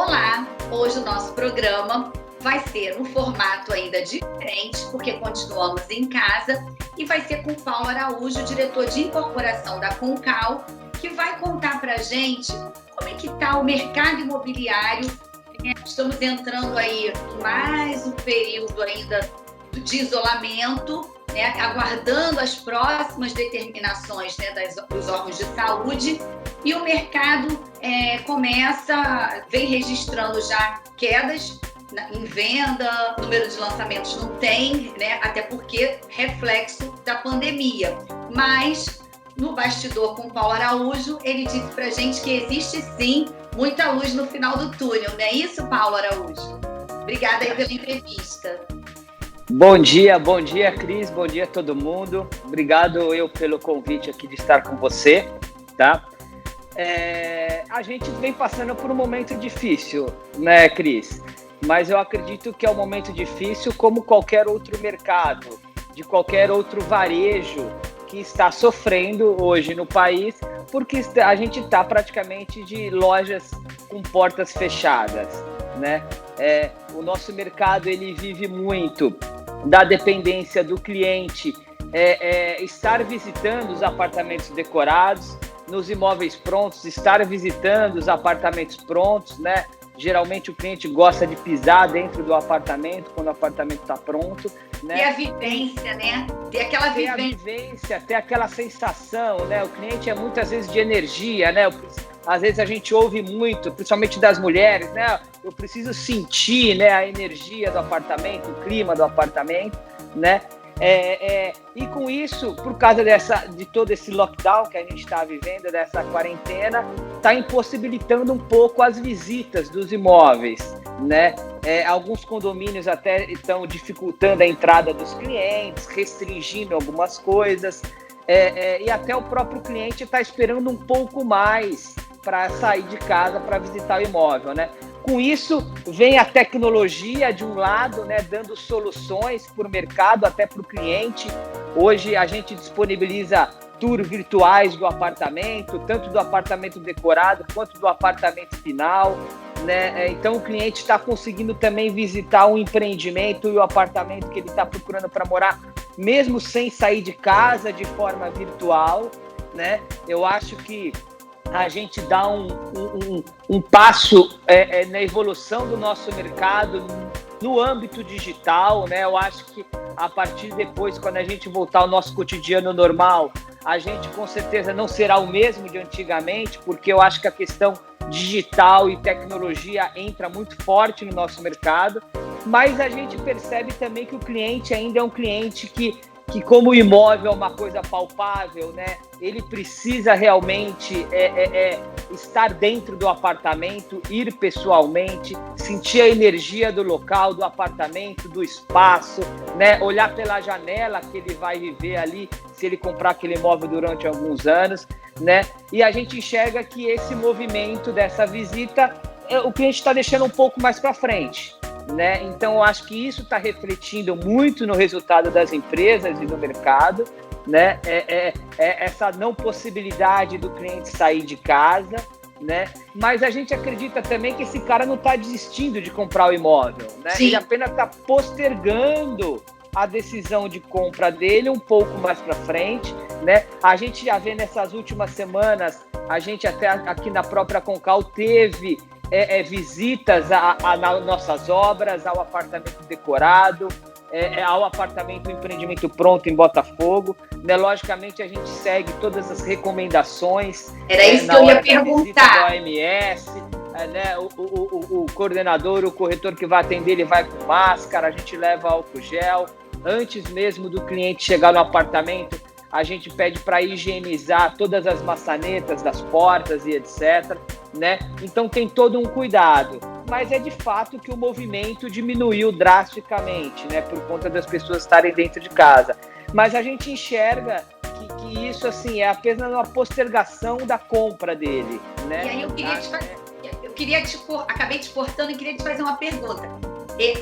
Olá! Hoje o nosso programa vai ser um formato ainda diferente, porque continuamos em casa, e vai ser com o Paulo Araújo, diretor de incorporação da Concal, que vai contar para a gente como é que está o mercado imobiliário. Estamos entrando aí em mais um período ainda de isolamento, né, aguardando as próximas determinações, né, dos órgãos de saúde, e o mercado vem registrando já quedas em venda, número de lançamentos não tem, né, até porque reflexo da pandemia. Mas no bastidor com o Paulo Araújo, ele disse pra gente que existe sim muita luz no final do túnel, não é isso, Paulo Araújo? Obrigada aí pela entrevista. Bom dia, Cris, bom dia a todo mundo. Obrigado pelo convite aqui de estar com você, tá? A gente vem passando por um momento difícil, né, Cris? Mas eu acredito que é um momento difícil como qualquer outro mercado, de qualquer outro varejo que está sofrendo hoje no país, porque a gente está praticamente de lojas com portas fechadas, né? O nosso mercado ele vive muito da dependência do cliente estar visitando os apartamentos decorados, nos imóveis prontos, estar visitando os apartamentos prontos, né? Geralmente o cliente gosta de pisar dentro do apartamento quando o apartamento está pronto, né? Ter a vivência, né? Ter aquela vivência, ter aquela sensação, né? O cliente é muitas vezes de energia, né? Às vezes a gente ouve muito, principalmente das mulheres, né? Eu preciso sentir, né, a energia do apartamento, o clima do apartamento, né? E com isso, por causa de todo esse lockdown que a gente está vivendo, dessa quarentena, está impossibilitando um pouco as visitas dos imóveis, né? Alguns condomínios até estão dificultando a entrada dos clientes, restringindo algumas coisas, e até o próprio cliente está esperando um pouco mais para sair de casa para visitar o imóvel, né? Com isso, vem a tecnologia de um lado, né, dando soluções para o mercado, até para o cliente. Hoje a gente disponibiliza tours virtuais do apartamento, tanto do apartamento decorado quanto do apartamento final, né? Então o cliente está conseguindo também visitar um empreendimento e o apartamento que ele está procurando para morar, mesmo sem sair de casa, de forma virtual, né? Eu acho que a gente dá um passo na evolução do nosso mercado no âmbito digital, né? Eu acho que a partir depois, quando a gente voltar ao nosso cotidiano normal, a gente com certeza não será o mesmo de antigamente, porque eu acho que a questão digital e tecnologia entra muito forte no nosso mercado, mas a gente percebe também que o cliente ainda é um cliente que como o imóvel é uma coisa palpável, né? Ele precisa realmente estar dentro do apartamento, ir pessoalmente, sentir a energia do local, do apartamento, do espaço, né? Olhar pela janela que ele vai viver ali, se ele comprar aquele imóvel durante alguns anos, né? E a gente enxerga que esse movimento dessa visita, o cliente está deixando um pouco mais para frente, né? Então eu acho que isso está refletindo muito no resultado das empresas e do mercado, né? Essa não possibilidade do cliente sair de casa, né? Mas a gente acredita também que esse cara não está desistindo de comprar o imóvel, né? Sim. Ele apenas está postergando a decisão de compra dele um pouco mais para frente, né? A gente já vê nessas últimas semanas, a gente até aqui na própria Concal teve visitas às nossas obras, ao apartamento decorado, ao apartamento empreendimento pronto em Botafogo, né? Logicamente a gente segue todas as recomendações. Era isso que eu ia perguntar. Da OMS, né? O coordenador, o corretor que vai atender, ele vai com máscara, a gente leva álcool gel. Antes mesmo do cliente chegar no apartamento, a gente pede para higienizar todas as maçanetas das portas e etc, né? Então tem todo um cuidado, mas é de fato que o movimento diminuiu drasticamente, né? Por conta das pessoas estarem dentro de casa. Mas a gente enxerga que isso assim é apenas uma postergação da compra dele, né? E aí acabei te cortando e queria te fazer uma pergunta.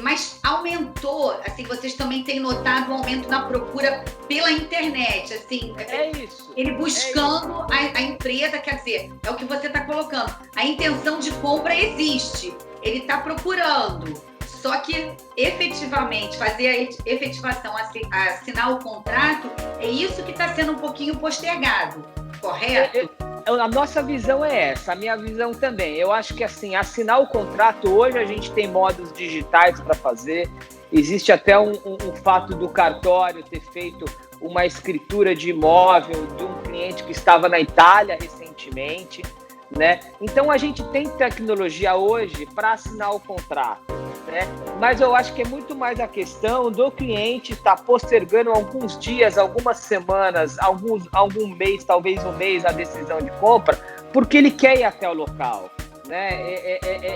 Mas aumentou, assim, vocês também têm notado um aumento na procura pela internet, assim. É isso. Ele buscando a empresa, quer dizer, é o que você está colocando. A intenção de compra existe. ele está procurando. Só que, efetivamente, fazer a efetivação, assinar o contrato, é isso que está sendo um pouquinho postergado, correto? A nossa visão é essa, a minha visão também. Eu acho que, assim, assinar o contrato, hoje a gente tem modos digitais para fazer. Existe até um fato do cartório ter feito uma escritura de imóvel de um cliente que estava na Itália recentemente, né? Então, a gente tem tecnologia hoje para assinar o contrato, né? Mas eu acho que é muito mais a questão do cliente estar postergando alguns dias, algumas semanas, algum mês, talvez um mês, a decisão de compra, porque ele quer ir até o local, né?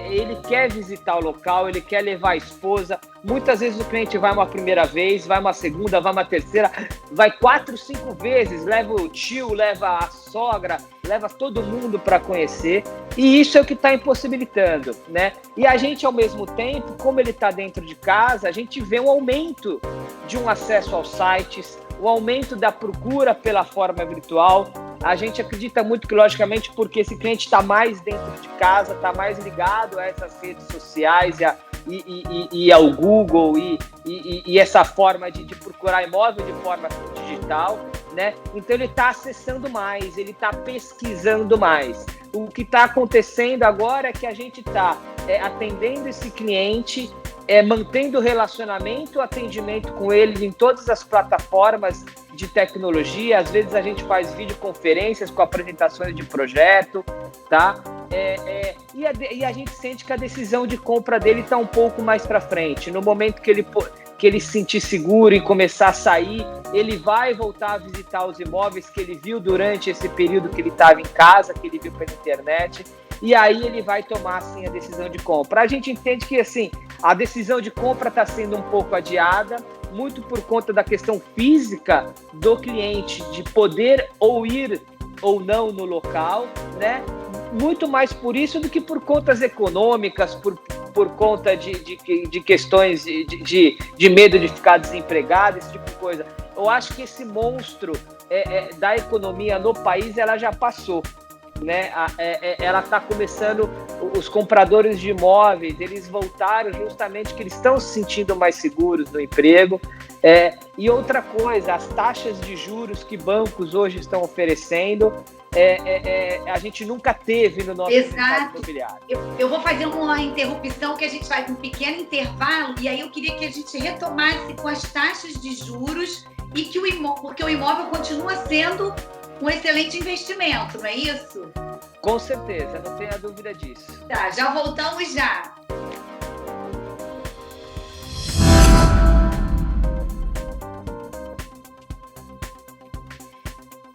Ele quer visitar o local, ele quer levar a esposa. Muitas vezes o cliente vai uma primeira vez, vai uma segunda, vai uma terceira, vai 4, 5 vezes, leva o tio, leva a sogra, leva todo mundo para conhecer, e isso é o que está impossibilitando, né? E a gente, ao mesmo tempo, como ele está dentro de casa, a gente vê um aumento de um acesso aos sites, o aumento da procura pela forma virtual. A gente acredita muito que, logicamente, porque esse cliente está mais dentro de casa, está mais ligado a essas redes sociais e ao Google e essa forma de procurar imóvel de forma digital, né? Então ele está acessando mais, ele está pesquisando mais. O que está acontecendo agora é que a gente está atendendo esse cliente, mantendo o relacionamento, o atendimento com ele em todas as plataformas de tecnologia. Às vezes a gente faz videoconferências com apresentações de projeto, tá? E a gente sente que a decisão de compra dele está um pouco mais para frente. No momento que ele se sentir seguro e começar a sair, ele vai voltar a visitar os imóveis que ele viu durante esse período que ele estava em casa, que ele viu pela internet, e aí ele vai tomar, assim, a decisão de compra. A gente entende que, assim, a decisão de compra está sendo um pouco adiada, muito por conta da questão física do cliente, de poder ou ir ou não no local, né? Muito mais por isso do que por contas econômicas, por conta de questões de medo de ficar desempregado, esse tipo de coisa. Eu acho que esse monstro da economia no país, ela já passou, né? Ela está começando, os compradores de imóveis, eles voltaram justamente que eles estão se sentindo mais seguros no emprego. E outra coisa, as taxas de juros que bancos hoje estão oferecendo, a gente nunca teve no nosso mercado imobiliário. Eu vou fazer uma interrupção, que a gente vai com um pequeno intervalo, e aí eu queria que a gente retomasse com as taxas de juros e que porque o imóvel continua sendo um excelente investimento, não é isso? Com certeza, não tenha dúvida disso. Tá, já voltamos já.